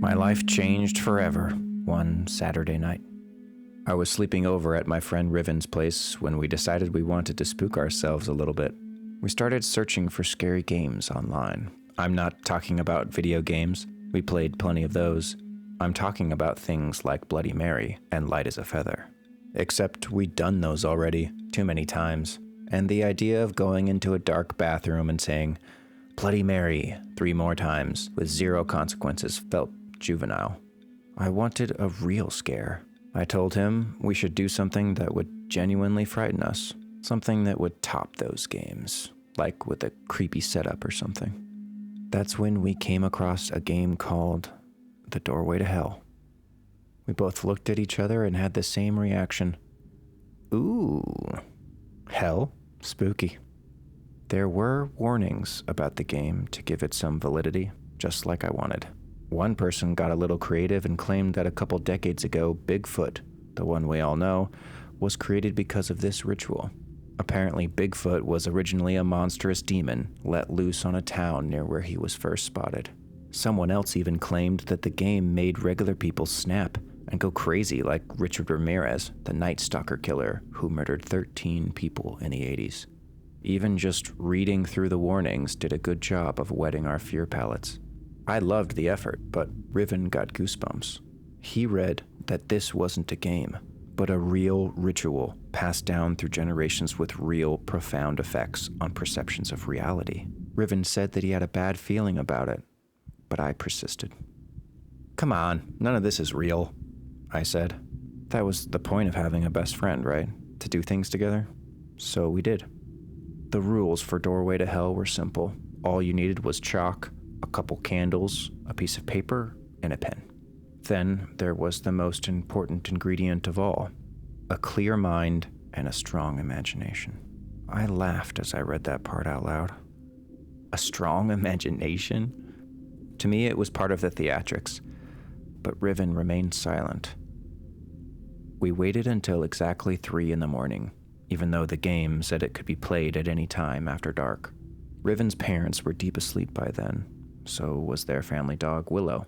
My life changed forever one Saturday night. I was sleeping over at my friend Riven's place when we decided we wanted to spook ourselves a little bit. We started searching for scary games online. I'm not talking about video games. We played plenty of those. I'm talking about things like Bloody Mary and Light as a Feather. Except we'd done those already, too many times. And the idea of going into a dark bathroom and saying, Bloody Mary, 3 more times with 0 consequences felt juvenile. I wanted a real scare. I told him we should do something that would genuinely frighten us. Something that would top those games, like with a creepy setup or something. That's when we came across a game called The Doorway to Hell. We both looked at each other and had the same reaction. Ooh, hell, spooky. There were warnings about the game to give it some validity, just like I wanted. One person got a little creative and claimed that a couple decades ago, Bigfoot, the one we all know, was created because of this ritual. Apparently, Bigfoot was originally a monstrous demon let loose on a town near where he was first spotted. Someone else even claimed that the game made regular people snap and go crazy like Richard Ramirez, the Night Stalker killer who murdered 13 people in the 80s. Even just reading through the warnings did a good job of whetting our fear palettes. I loved the effort, but Riven got goosebumps. He read that this wasn't a game, but a real ritual passed down through generations with real profound effects on perceptions of reality. Riven said that he had a bad feeling about it, but I persisted. Come on, none of this is real, I said. That was the point of having a best friend, right? To do things together? So we did. The rules for Doorway to Hell were simple. All you needed was chalk, a couple candles, a piece of paper, and a pen. Then there was the most important ingredient of all, a clear mind and a strong imagination. I laughed as I read that part out loud. A strong imagination? To me, it was part of the theatrics, but Riven remained silent. We waited until exactly 3 a.m, even though the game said it could be played at any time after dark. Riven's parents were deep asleep by then, so was their family dog, Willow.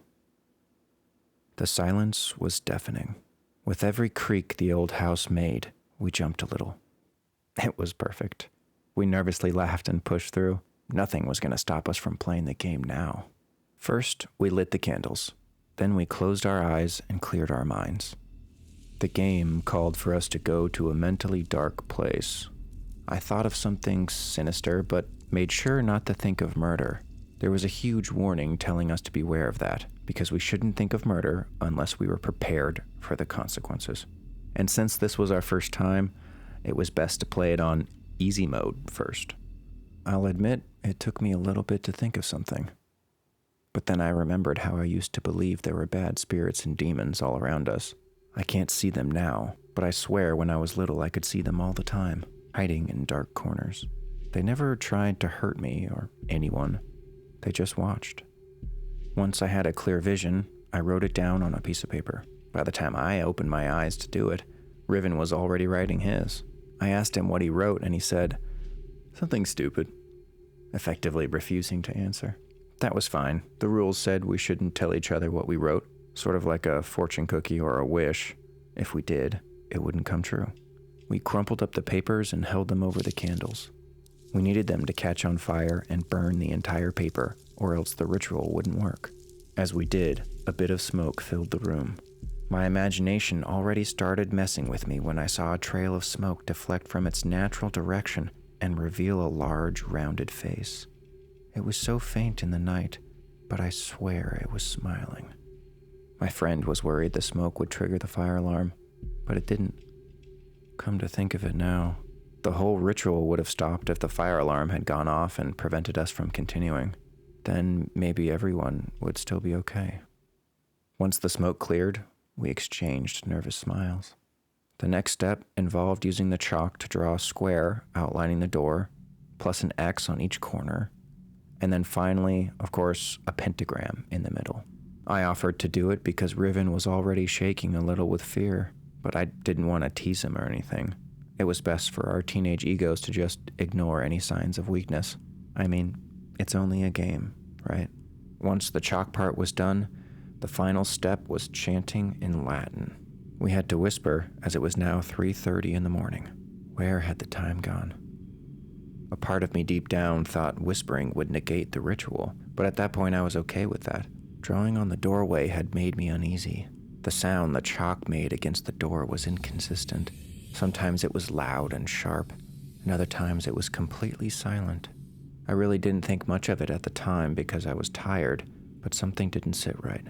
The silence was deafening. With every creak the old house made, we jumped a little. It was perfect. We nervously laughed and pushed through. Nothing was going to stop us from playing the game now. First, we lit the candles. Then we closed our eyes and cleared our minds. The game called for us to go to a mentally dark place. I thought of something sinister, but made sure not to think of murder. There was a huge warning telling us to beware of that, because we shouldn't think of murder unless we were prepared for the consequences. And since this was our first time, it was best to play it on easy mode first. I'll admit, it took me a little bit to think of something. But then I remembered how I used to believe there were bad spirits and demons all around us. I can't see them now, but I swear when I was little I could see them all the time, hiding in dark corners. They never tried to hurt me or anyone. They just watched. Once I had a clear vision, I wrote it down on a piece of paper. By the time I opened my eyes to do it, Riven was already writing his. I asked him what he wrote, and he said, "Something stupid," effectively refusing to answer. That was fine. The rules said we shouldn't tell each other what we wrote, sort of like a fortune cookie or a wish. If we did, it wouldn't come true. We crumpled up the papers and held them over the candles. We needed them to catch on fire and burn the entire paper, or else the ritual wouldn't work. As we did, a bit of smoke filled the room. My imagination already started messing with me when I saw a trail of smoke deflect from its natural direction and reveal a large, rounded face. It was so faint in the night, but I swear it was smiling. My friend was worried the smoke would trigger the fire alarm, but it didn't. Come to think of it now, the whole ritual would have stopped if the fire alarm had gone off and prevented us from continuing. Then maybe everyone would still be okay. Once the smoke cleared, we exchanged nervous smiles. The next step involved using the chalk to draw a square outlining the door, plus an X on each corner, and then finally, of course, a pentagram in the middle. I offered to do it because Riven was already shaking a little with fear, but I didn't want to tease him or anything. It was best for our teenage egos to just ignore any signs of weakness. I mean, it's only a game, right? Once the chalk part was done, The final step was chanting in Latin. We had to whisper, as it was now 3:30 in the morning. Where had the time gone? A part of me deep down thought whispering would negate the ritual, but at that point I was okay with that. Drawing on the doorway had made me uneasy. The sound the chalk made against the door was inconsistent. Sometimes it was loud and sharp, and other times it was completely silent. I really didn't think much of it at the time because I was tired, but something didn't sit right.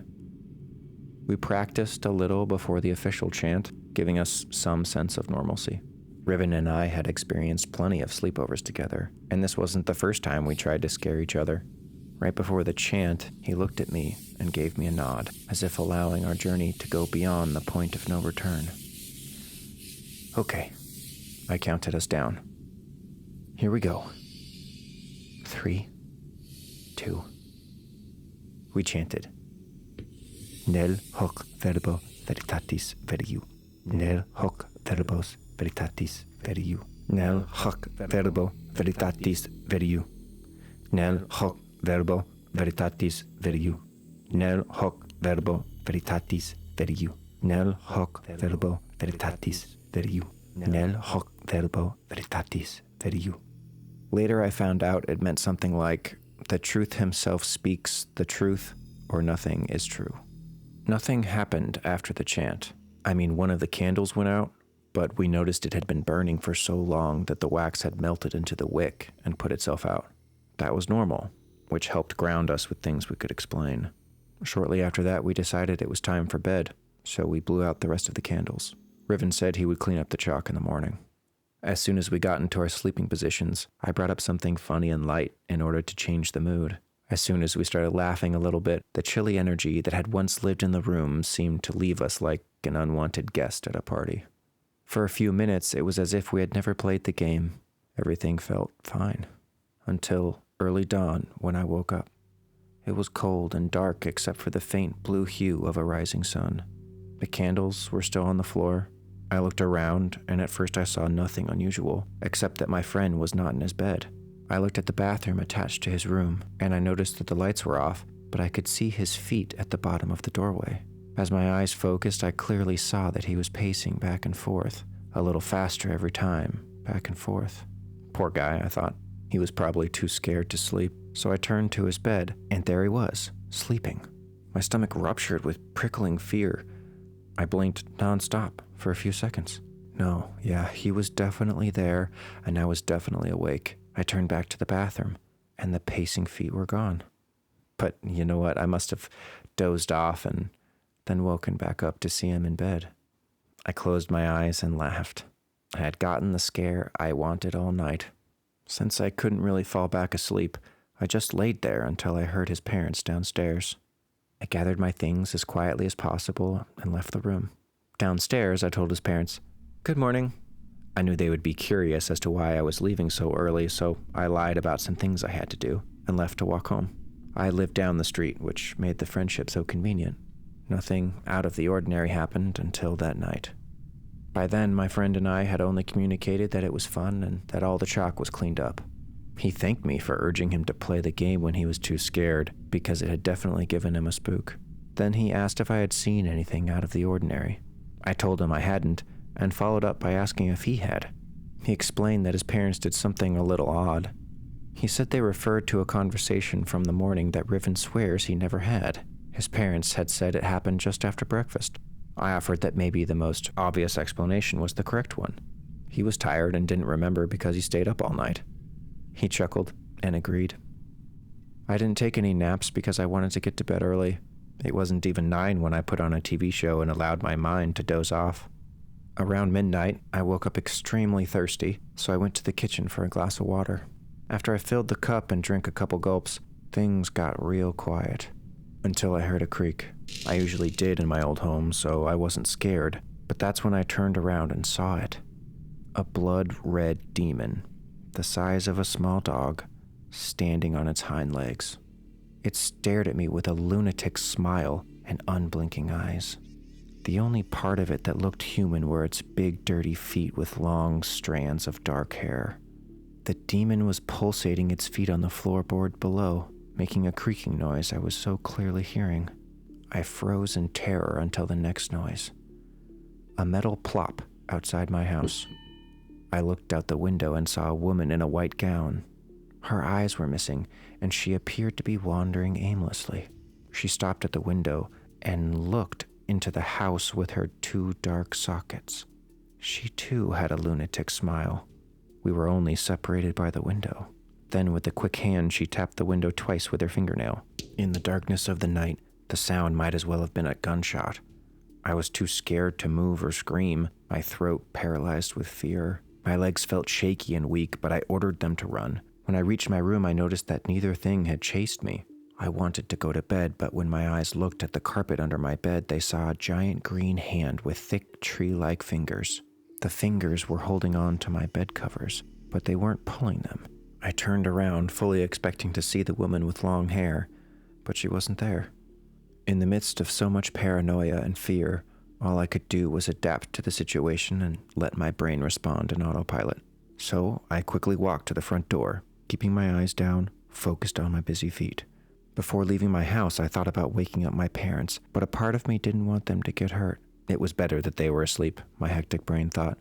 We practiced a little before the official chant, giving us some sense of normalcy. Riven and I had experienced plenty of sleepovers together, and this wasn't the first time we tried to scare each other. Right before the chant, he looked at me and gave me a nod, as if allowing our journey to go beyond the point of no return. Okay, I counted us down. Here we go. 3, 2. We chanted. Nel hoc verbo veritatis veriu. Nel hoc verbos veritatis veriu. Nel hoc verbo veritatis veriu. Nel hoc verbo veritatis veriu. Nel hoc verbo veritatis veriu. Nel hoc verbo veritatis veriu. Nel hoc verbo veritatis veriu. Later I found out it meant something like, the truth himself speaks the truth, or nothing is true. Nothing happened after the chant. I mean, one of the candles went out, but we noticed it had been burning for so long that the wax had melted into the wick and put itself out. That was normal, which helped ground us with things we could explain. Shortly after that, we decided it was time for bed, so we blew out the rest of the candles. Riven said he would clean up the chalk in the morning. As soon as we got into our sleeping positions, I brought up something funny and light in order to change the mood. As soon as we started laughing a little bit, the chilly energy that had once lived in the room seemed to leave us like an unwanted guest at a party. For a few minutes, it was as if we had never played the game. Everything felt fine. Until early dawn when I woke up. It was cold and dark except for the faint blue hue of a rising sun. The candles were still on the floor. I looked around, and at first I saw nothing unusual, except that my friend was not in his bed. I looked at the bathroom attached to his room, and I noticed that the lights were off, but I could see his feet at the bottom of the doorway. As my eyes focused, I clearly saw that he was pacing back and forth, a little faster every time, back and forth. Poor guy, I thought. He was probably too scared to sleep, so I turned to his bed, and there he was, sleeping. My stomach ruptured with prickling fear. I blinked nonstop for a few seconds. No, yeah, he was definitely there, and I was definitely awake. I turned back to the bathroom, and the pacing feet were gone. But you know what? I must have dozed off and then woken back up to see him in bed. I closed my eyes and laughed. I had gotten the scare I wanted all night. Since I couldn't really fall back asleep, I just laid there until I heard his parents downstairs. I gathered my things as quietly as possible and left the room. Downstairs, I told his parents, "Good morning." I knew they would be curious as to why I was leaving so early, so I lied about some things I had to do and left to walk home. I lived down the street, which made the friendship so convenient. Nothing out of the ordinary happened until that night. By then, my friend and I had only communicated that it was fun and that all the chalk was cleaned up. He thanked me for urging him to play the game when he was too scared, because it had definitely given him a spook. Then he asked if I had seen anything out of the ordinary. I told him I hadn't, and followed up by asking if he had. He explained that his parents did something a little odd. He said they referred to a conversation from the morning that Riven swears he never had. His parents had said it happened just after breakfast. I offered that maybe the most obvious explanation was the correct one. He was tired and didn't remember because he stayed up all night. He chuckled and agreed. I didn't take any naps because I wanted to get to bed early. It wasn't even 9 when I put on a TV show and allowed my mind to doze off. Around midnight, I woke up extremely thirsty, so I went to the kitchen for a glass of water. After I filled the cup and drank a couple gulps, things got real quiet. Until I heard a creak. I usually did in my old home, so I wasn't scared, but that's when I turned around and saw it. A blood-red demon, the size of a small dog, standing on its hind legs. It stared at me with a lunatic smile and unblinking eyes. The only part of it that looked human were its big, dirty feet with long strands of dark hair. The demon was pulsating its feet on the floorboard below, making a creaking noise I was so clearly hearing. I froze in terror until the next noise. A metal plop outside my house. I looked out the window and saw a woman in a white gown. Her eyes were missing, and she appeared to be wandering aimlessly. She stopped at the window and looked into the house with her 2 dark sockets. She too had a lunatic smile. We were only separated by the window. Then with a quick hand, she tapped the window twice with her fingernail. In the darkness of the night, the sound might as well have been a gunshot. I was too scared to move or scream, my throat paralyzed with fear. My legs felt shaky and weak, but I ordered them to run. When I reached my room, I noticed that neither thing had chased me. I wanted to go to bed, but when my eyes looked at the carpet under my bed, they saw a giant green hand with thick tree-like fingers. The fingers were holding on to my bed covers, but they weren't pulling them. I turned around, fully expecting to see the woman with long hair, but she wasn't there. In the midst of so much paranoia and fear, all I could do was adapt to the situation and let my brain respond in autopilot. So I quickly walked to the front door, keeping my eyes down, focused on my busy feet. Before leaving my house, I thought about waking up my parents, but a part of me didn't want them to get hurt. It was better that they were asleep, my hectic brain thought,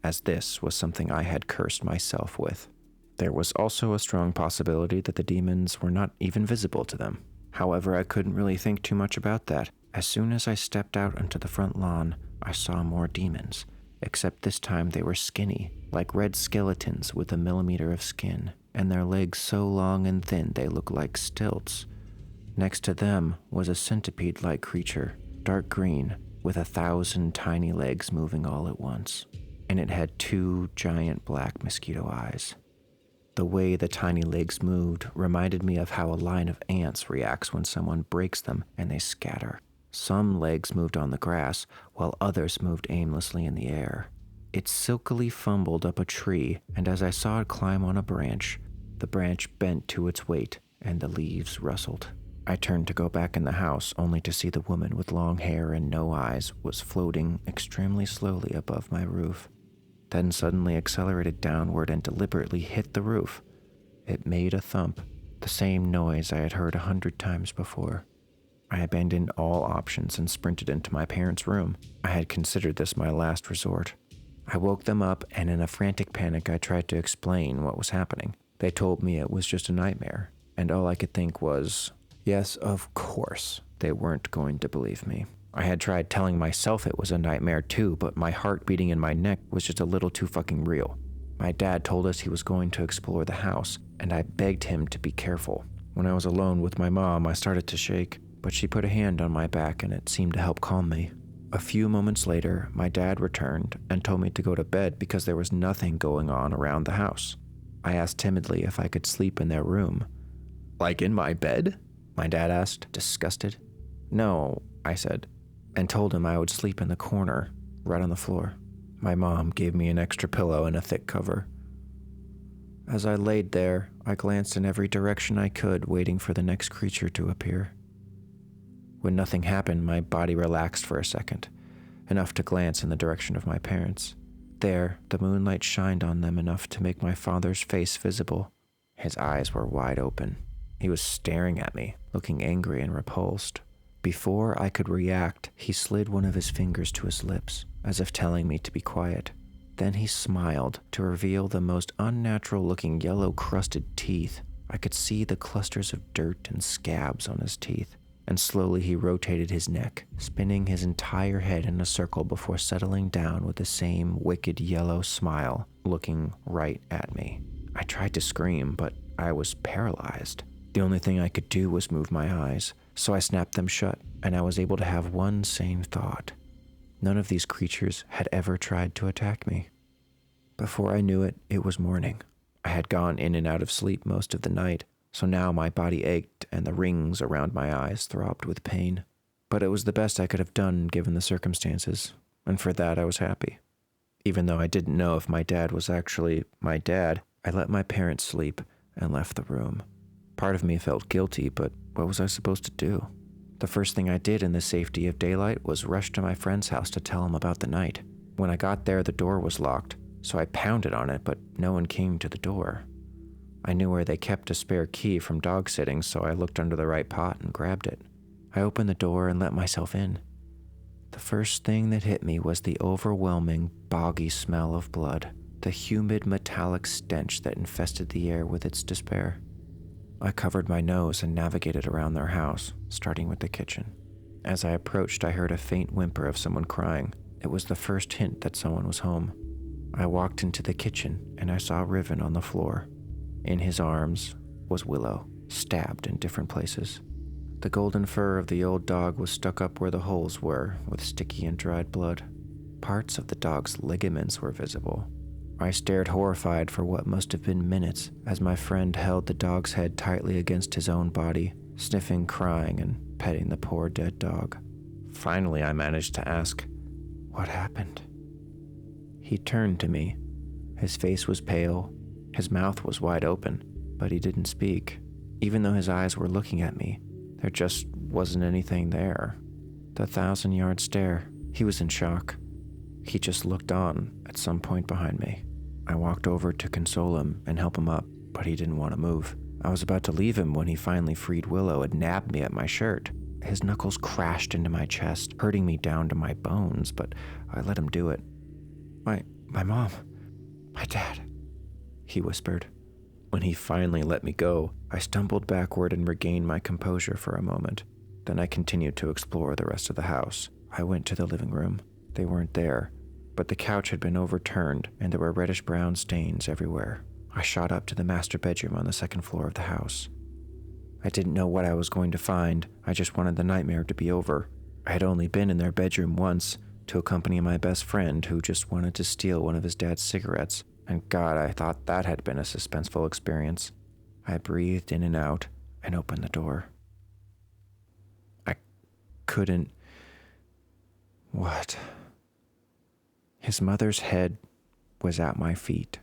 as this was something I had cursed myself with. There was also a strong possibility that the demons were not even visible to them. However, I couldn't really think too much about that. As soon as I stepped out onto the front lawn, I saw more demons, except this time they were skinny, like red skeletons with a millimeter of skin, and their legs so long and thin they looked like stilts. Next to them was a centipede-like creature, dark green, with 1,000 tiny legs moving all at once, and it had 2 giant black mosquito eyes. The way the tiny legs moved reminded me of how a line of ants reacts when someone breaks them and they scatter. Some legs moved on the grass, while others moved aimlessly in the air. It silkily fumbled up a tree, and as I saw it climb on a branch, the branch bent to its weight, and the leaves rustled. I turned to go back in the house, only to see the woman with long hair and no eyes was floating extremely slowly above my roof, then suddenly accelerated downward and deliberately hit the roof. It made a thump, the same noise I had heard 100 times before. I abandoned all options and sprinted into my parents' room. I had considered this my last resort. I woke them up, and in a frantic panic I tried to explain what was happening. They told me it was just a nightmare, and all I could think was, yes, of course, they weren't going to believe me. I had tried telling myself it was a nightmare too, but my heart beating in my neck was just a little too fucking real. My dad told us he was going to explore the house, and I begged him to be careful. When I was alone with my mom, I started to shake, but she put a hand on my back and it seemed to help calm me. A few moments later, my dad returned and told me to go to bed because there was nothing going on around the house. I asked timidly if I could sleep in their room. "Like in my bed?" my dad asked, disgusted. "No," I said, and told him I would sleep in the corner, right on the floor. My mom gave me an extra pillow and a thick cover. As I laid there, I glanced in every direction I could, waiting for the next creature to appear. When nothing happened, my body relaxed for a second, enough to glance in the direction of my parents. There, the moonlight shined on them enough to make my father's face visible. His eyes were wide open. He was staring at me, looking angry and repulsed. Before I could react, he slid one of his fingers to his lips, as if telling me to be quiet. Then he smiled to reveal the most unnatural-looking yellow-crusted teeth. I could see the clusters of dirt and scabs on his teeth. And slowly he rotated his neck, spinning his entire head in a circle before settling down with the same wicked yellow smile, looking right at me. I tried to scream, but I was paralyzed. The only thing I could do was move my eyes, so I snapped them shut, and I was able to have one sane thought. None of these creatures had ever tried to attack me. Before I knew it, it was morning. I had gone in and out of sleep most of the night, so now my body ached and the rings around my eyes throbbed with pain. But it was the best I could have done given the circumstances, and for that I was happy. Even though I didn't know if my dad was actually my dad, I let my parents sleep and left the room. Part of me felt guilty, but what was I supposed to do? The first thing I did in the safety of daylight was rush to my friend's house to tell him about the night. When I got there, the door was locked, so I pounded on it, but no one came to the door. I knew where they kept a spare key from dog sitting, so I looked under the right pot and grabbed it. I opened the door and let myself in. The first thing that hit me was the overwhelming, boggy smell of blood, the humid metallic stench that infested the air with its despair. I covered my nose and navigated around their house, starting with the kitchen. As I approached, I heard a faint whimper of someone crying. It was the first hint that someone was home. I walked into the kitchen and I saw Riven on the floor. In his arms was Willow, stabbed in different places. The golden fur of the old dog was stuck up where the holes were, with sticky and dried blood. Parts of the dog's ligaments were visible. I stared horrified for what must have been minutes as my friend held the dog's head tightly against his own body, sniffing, crying, and petting the poor dead dog. Finally, I managed to ask, "What happened?" He turned to me. His face was pale, his mouth was wide open, but he didn't speak. Even though his eyes were looking at me, there just wasn't anything there. The 1,000-yard stare. He was in shock. He just looked on at some point behind me. I walked over to console him and help him up, but he didn't want to move. I was about to leave him when he finally freed Willow and nabbed me at my shirt. His knuckles crashed into my chest, hurting me down to my bones, but I let him do it. My mom, my dad," he whispered. When he finally let me go, I stumbled backward and regained my composure for a moment. Then I continued to explore the rest of the house. I went to the living room. They weren't there, but the couch had been overturned and there were reddish-brown stains everywhere. I shot up to the master bedroom on the second floor of the house. I didn't know what I was going to find. I just wanted the nightmare to be over. I had only been in their bedroom once to accompany my best friend who just wanted to steal one of his dad's cigarettes, and God, I thought that had been a suspenseful experience. I breathed in and out and opened the door. I couldn't... What? His mother's head was at my feet.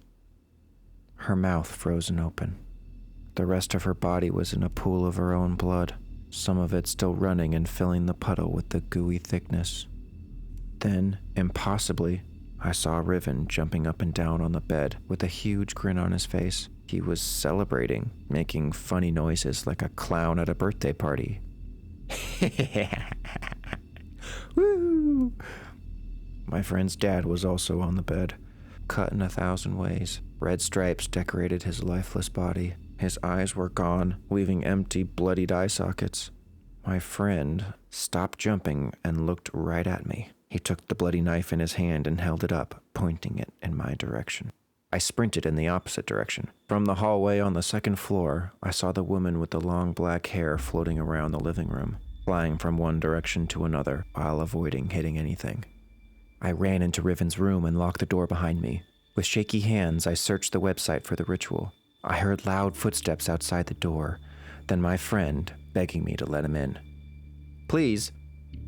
Her mouth frozen open. The rest of her body was in a pool of her own blood, some of it still running and filling the puddle with the gooey thickness. Then, impossibly, I saw Riven jumping up and down on the bed with a huge grin on his face. He was celebrating, making funny noises like a clown at a birthday party. Woo! My friend's dad was also on the bed, cut in 1,000 ways. Red stripes decorated his lifeless body. His eyes were gone, leaving empty, bloodied eye sockets. My friend stopped jumping and looked right at me. He took the bloody knife in his hand and held it up, pointing it in my direction. I sprinted in the opposite direction. From the hallway on the second floor, I saw the woman with the long black hair floating around the living room, flying from one direction to another while avoiding hitting anything. I ran into Riven's room and locked the door behind me. With shaky hands, I searched the website for the ritual. I heard loud footsteps outside the door, then my friend begging me to let him in. "Please,"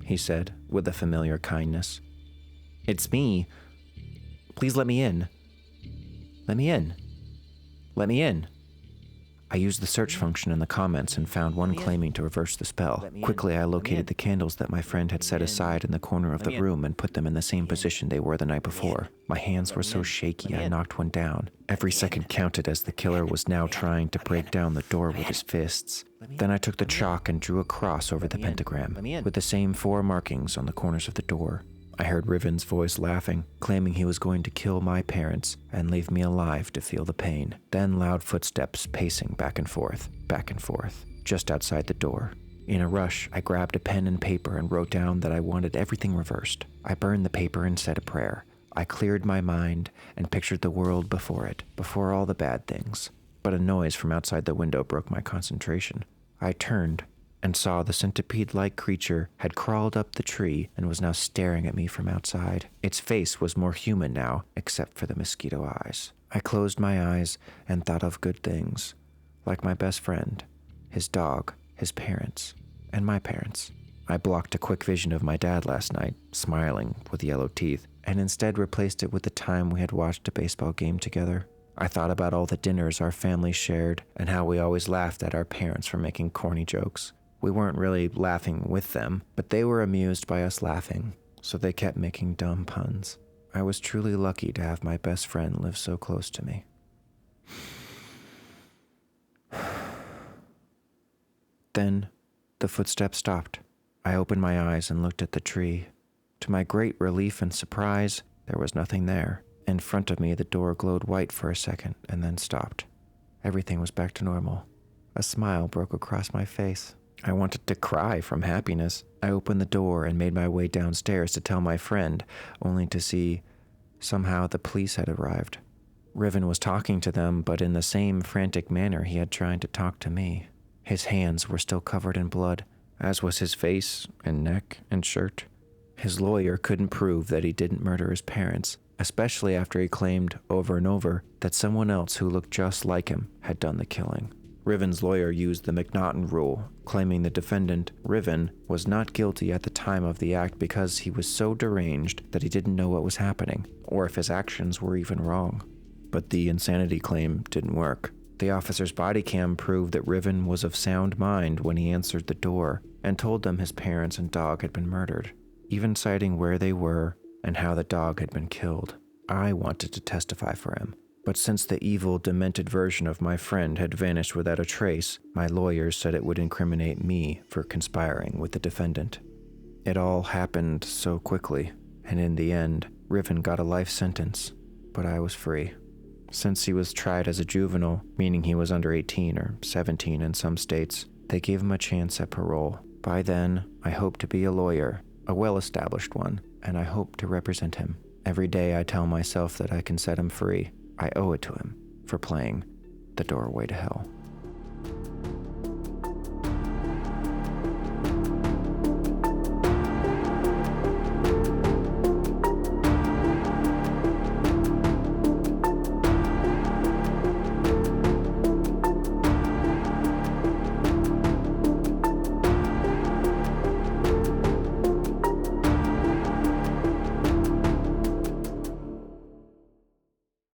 he said, with a familiar kindness. "It's me. Please let me in. Let me in. Let me in." I used the search function in the comments and found one claiming to reverse the spell. Quickly, I located the candles that my friend had set aside in the corner of the room and put them in the same position they were the night before. My hands were so shaky I knocked one down. Every second counted as the killer was now trying to break down the door with his fists. Then I took the chalk and drew a cross over the pentagram, with the same 4 markings on the corners of the door. I heard Riven's voice laughing, claiming he was going to kill my parents and leave me alive to feel the pain. Then loud footsteps pacing back and forth, just outside the door. In a rush, I grabbed a pen and paper and wrote down that I wanted everything reversed. I burned the paper and said a prayer. I cleared my mind and pictured the world before it, before all the bad things. But a noise from outside the window broke my concentration. I turned and saw the centipede-like creature had crawled up the tree and was now staring at me from outside. Its face was more human now, except for the mosquito eyes. I closed my eyes and thought of good things, like my best friend, his dog, his parents, and my parents. I blocked a quick vision of my dad last night, smiling with yellow teeth, and instead replaced it with the time we had watched a baseball game together. I thought about all the dinners our family shared and how we always laughed at our parents for making corny jokes. We weren't really laughing with them, but they were amused by us laughing, so they kept making dumb puns. I was truly lucky to have my best friend live so close to me. Then, the footsteps stopped. I opened my eyes and looked at the tree. To my great relief and surprise, there was nothing there. In front of me, the door glowed white for a second and then stopped. Everything was back to normal. A smile broke across my face. I wanted to cry from happiness. I opened the door and made my way downstairs to tell my friend, only to see somehow the police had arrived. Riven was talking to them, but in the same frantic manner he had tried to talk to me. His hands were still covered in blood, as was his face and neck and shirt. His lawyer couldn't prove that he didn't murder his parents, especially after he claimed over and over that someone else who looked just like him had done the killing. Riven's lawyer used the McNaughton rule, claiming the defendant, Riven, was not guilty at the time of the act because he was so deranged that he didn't know what was happening, or if his actions were even wrong. But the insanity claim didn't work. The officer's body cam proved that Riven was of sound mind when he answered the door and told them his parents and dog had been murdered, even citing where they were and how the dog had been killed. I wanted to testify for him. But since the evil, demented version of my friend had vanished without a trace, my lawyers said it would incriminate me for conspiring with the defendant. It all happened so quickly, and in the end, Riven got a life sentence, but I was free. Since he was tried as a juvenile, meaning he was under 18 or 17 in some states, they gave him a chance at parole. By then, I hope to be a lawyer, a well-established one, and I hope to represent him. Every day I tell myself that I can set him free. I owe it to him for playing The Doorway to Hell.